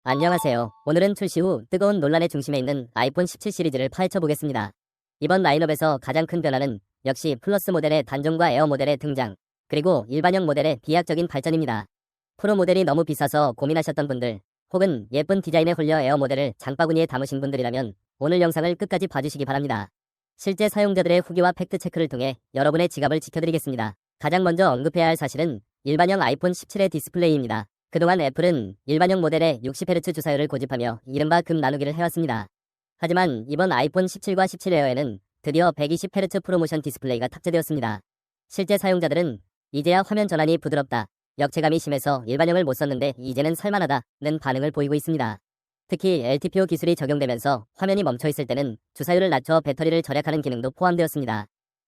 안녕하세요. 오늘은 출시 후 뜨거운 논란의 중심에 있는 아이폰 17 시리즈를 파헤쳐 보겠습니다. 이번 라인업에서 가장 큰 변화는 역시 플러스 모델의 단종과 에어 모델의 등장, 그리고 일반형 모델의 비약적인 발전입니다. 프로 모델이 너무 비싸서 고민하셨던 분들, 혹은 예쁜 디자인에 홀려 에어 모델을 장바구니에 담으신 분들이라면 오늘 영상을 끝까지 봐주시기 바랍니다. 실제 사용자들의 후기와 팩트 체크를 통해 여러분의 지갑을 지켜드리겠습니다. 가장 먼저 언급해야 할 사실은 일반형 아이폰 17의 디스플레이입니다. 그동안 애플은 일반형 모델의 60Hz 주사율을 고집하며 이른바 금 나누기를 해왔습니다. 하지만 이번 아이폰 17과 17 에어에는 드디어 120Hz 프로모션 디스플레이가 탑재되었습니다. 실제 사용자들은 이제야 화면 전환이 부드럽다, 역체감이 심해서 일반형을 못 썼는데 이제는 살만하다는 반응을 보이고 있습니다. 특히 LTPO 기술이 적용되면서 화면이 멈춰있을 때는 주사율을 낮춰 배터리를 절약하는 기능도 포함되었습니다.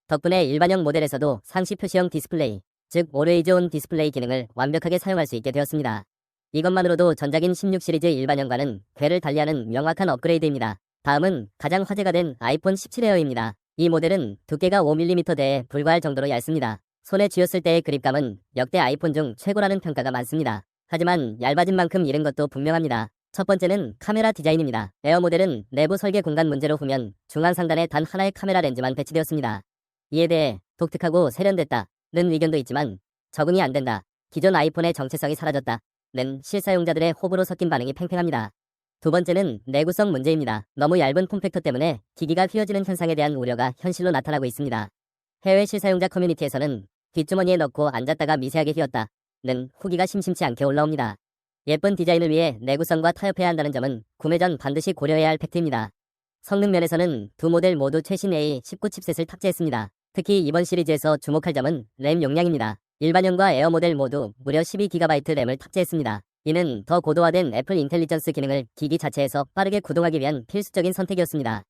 덕분에 일반형 모델에서도 상시 표시형 디스플레이, 즉 Always On 디스플레이 기능을 완벽하게 사용할 수 있게 되었습니다. 이것만으로도 전작인 16 시리즈 일반형과는 궤를 달리하는 명확한 업그레이드입니다. 다음은 가장 화제가 된 아이폰 17 에어입니다. 이 모델은 두께가 5mm대에 불과할 정도로 얇습니다. 손에 쥐었을 때의 그립감은 역대 아이폰 중 최고라는 평가가 많습니다. 하지만 얇아진 만큼 잃은 것도 분명합니다. 첫 번째는 카메라 디자인입니다. 에어 모델은 내부 설계 공간 문제로 후면 중앙 상단에 단 하나의 카메라 렌즈만 배치되었습니다. 이에 대해 독특하고 세련됐다는 의견도 있지만 적응이 안 된다, 기존 아이폰의 정체성이 사라졌다는 실사용자들의 호불호 섞인 반응이 팽팽합니다. 두 번째는 내구성 문제입니다. 너무 얇은 폼팩터 때문에 기기가 휘어지는 현상에 대한 우려가 현실로 나타나고 있습니다. 해외 실사용자 커뮤니티에서는 뒷주머니에 넣고 앉았다가 미세하게 휘었다는 후기가 심심치 않게 올라옵니다. 예쁜 디자인을 위해 내구성과 타협해야 한다는 점은 구매 전 반드시 고려해야 할 팩트입니다. 성능 면에서는 두 모델 모두 최신 A19 칩셋을 탑재했습니다. 특히 이번 시리즈에서 주목할 점은 램 용량입니다. 일반형과 에어 모델 모두 무려 12GB 램을 탑재했습니다. 이는 더 고도화된 애플 인텔리전스 기능을 기기 자체에서 빠르게 구동하기 위한 필수적인 선택이었습니다.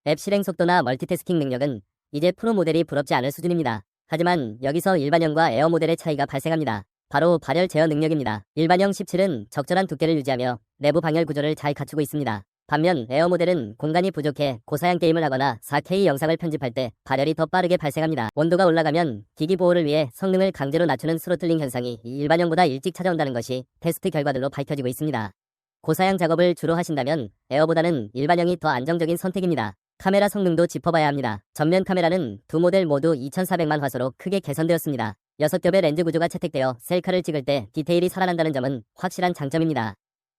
앱 실행 속도나 멀티태스킹 능력은 이제 프로 모델이 부럽지 않을 수준입니다. 하지만 여기서 일반형과 에어 모델의 차이가 발생합니다. 바로 발열 제어 능력입니다. 일반형 17은 적절한 두께를 유지하며 내부 방열 구조를 잘 갖추고 있습니다. 반면 에어 모델은 공간이 부족해 고사양 게임을 하거나 4K 영상을 편집할 때 발열이 더 빠르게 발생합니다. 온도가 올라가면 기기 보호를 위해 성능을 강제로 낮추는 스로틀링 현상이 일반형보다 일찍 찾아온다는 것이 테스트 결과들로 밝혀지고 있습니다. 고사양 작업을 주로 하신다면 에어보다는 일반형이 더 안정적인 선택입니다. 카메라 성능도 짚어봐야 합니다. 전면 카메라는 두 모델 모두 2400만 화소로 크게 개선되었습니다. 6겹의 렌즈 구조가 채택되어 셀카를 찍을 때 디테일이 살아난다는 점은 확실한 장점입니다.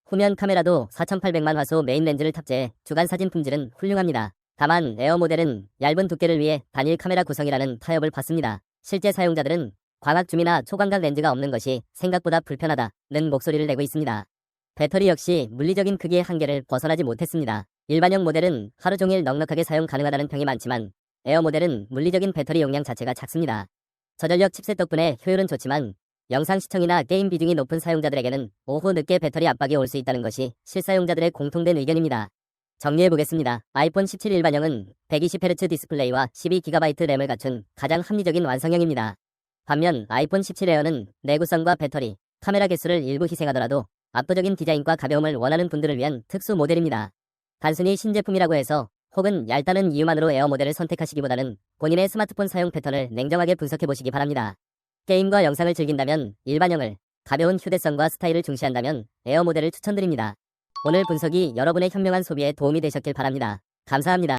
후면 카메라도 4800만 화소 메인 렌즈를 탑재해 주간 사진 품질은 훌륭합니다. 다만 에어 모델은 얇은 두께를 위해 단일 카메라 구성이라는 타협을 받습니다. 실제 사용자들은 광학 줌이나 초광각 렌즈가 없는 것이 생각보다 불편하다는 목소리를 내고 있습니다. 배터리 역시 물리적인 크기의 한계를 벗어나지 못했습니다. 일반형 모델은 하루 종일 넉넉하게 사용 가능하다는 평이 많지만 에어 모델은 물리적인 배터리 용량 자체가 작습니다. 저전력 칩셋 덕분에 효율은 좋지만 영상 시청이나 게임 비중이 높은 사용자들에게는 오후 늦게 배터리 압박이 올 수 있다는 것이 실사용자들의 공통된 의견입니다. 정리해보겠습니다. 아이폰 17 일반형은 120Hz 디스플레이와 12GB 램을 갖춘 가장 합리적인 완성형입니다. 반면 아이폰 17 에어는 내구성과 배터리, 카메라 개수를 일부 희생하더라도 압도적인 디자인과 가벼움을 원하는 분들을 위한 특수 모델입니다. 단순히 신제품이라고 해서 혹은 얇다는 이유만으로 에어 모델을 선택하시기보다는 본인의 스마트폰 사용 패턴을 냉정하게 분석해보시기 바랍니다. 게임과 영상을 즐긴다면 일반형을, 가벼운 휴대성과 스타일을 중시한다면 에어 모델을 추천드립니다. 오늘 분석이 여러분의 현명한 소비에 도움이 되셨길 바랍니다. 감사합니다.